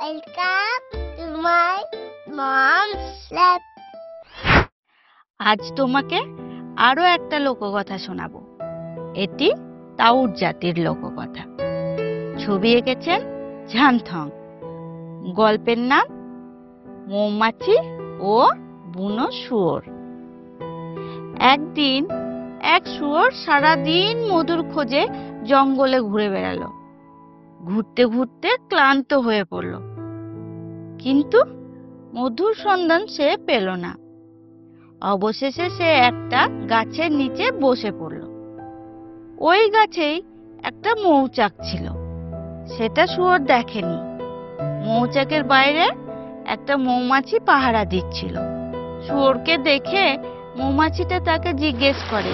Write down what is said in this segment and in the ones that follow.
Welcome to my mom's lab. আজ তোমাকে আরো একটা লোককথা শোনাবো। এটি তাউর জাতির লোককথা। ছবি এঁকেছেন ঝানথং। গল্পের নাম মৌমাছি ও বুনো শুয়োর। একদিন এক শুয়োর সারাদিন মধুর খোঁজে জঙ্গলে ঘুরে বেড়ালো। ঘুরতে ঘুরতে ক্লান্ত হয়ে পড়ল, কিন্তু মধুর সন্ধান সে পেল না। অবশেষে সে একটা গাছের নিচে বসে পড়ল। ওই গাছেই একটা মৌচাক ছিল, সেটা শুয়োর দেখেনি। মৌচাকের বাইরে একটা মৌমাছি পাহারা দিচ্ছিল। শুয়োরকে দেখে মৌমাছিটা তাকে জিজ্ঞেস করে,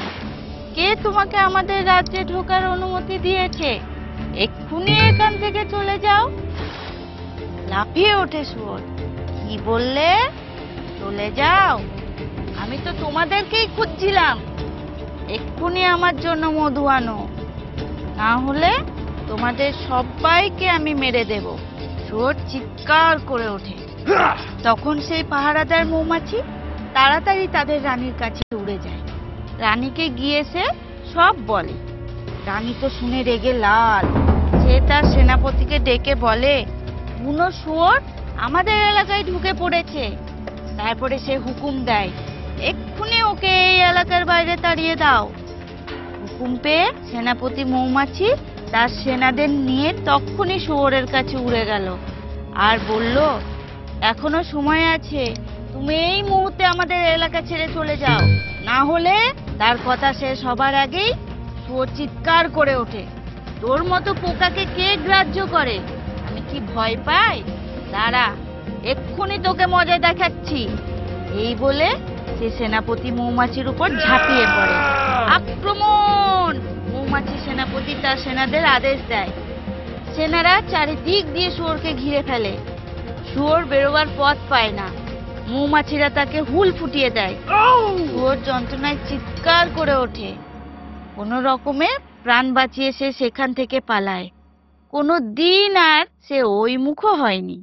কে তোমাকে আমাদের রাজ্যে ঢোকার অনুমতি দিয়েছে? এক্ষুনি এখান থেকে চলে যাও। লাফিয়ে ওঠে শুয়োর, কি বললে? চলে যাও? আমি তো তোমাদেরকেই খুঁজছিলাম। এক্ষুনি আমার জন্য মধু আনো, না হলে তোমাদের সবাইকে আমি মেরে দেব। শুয়োর চিৎকার করে ওঠে। তখন সেই পাহারাদার মৌমাছি তাড়াতাড়ি তাদের রানীর কাছে উড়ে যায়। রানীকে গিয়ে সে সব বলে। রানী তো শুনে রেগে লাল। সে তার সেনাপতিকে ডেকে বলে, বুনো শুয়োর আমাদের এলাকায় ঢুকে পড়েছে। তারপরে সে হুকুম দেয়, এক্ষুনি ওকে এই এলাকার বাইরে তাড়িয়ে দাও। হুকুম পেয়ে সেনাপতি মৌমাছি তার সেনাদের নিয়ে তক্ষুনি শুয়োরের কাছে উড়ে গেল আর বলল, এখনো সময় আছে, তুমি এই মুহূর্তে আমাদের এলাকা ছেড়ে চলে যাও, না হলে। তার কথা শেষ হবার আগেই শুয়োর চিৎকার করে ওঠে, তোর মতো পোকাকে কে গ্রাহ্য করে? আমি কি ভয় পাই? দাঁড়া, এক্ষুনি তোকে মজা দেখাচ্ছি। এই বলে সে সেনাপতি মৌমাছির উপর ঝাঁপিয়ে পড়ে। আক্রমণ! মৌমাছি সেনাপতি তার সেনাদের আদেশ দেয়। সেনারা চারিদিক দিয়ে শুয়োরকে ঘিরে ফেলে। শুয়োর বেরোবার পথ পায় না। মৌমাছিরা তাকে হুল ফুটিয়ে দেয়। শুয়োর যন্ত্রণায় চিৎকার করে ওঠে। কোনো রকমে প্রাণ বাঁচিয়ে সে সেখান থেকে পালায়। কোনো দিন আর সে ওই মুখও হয়নি।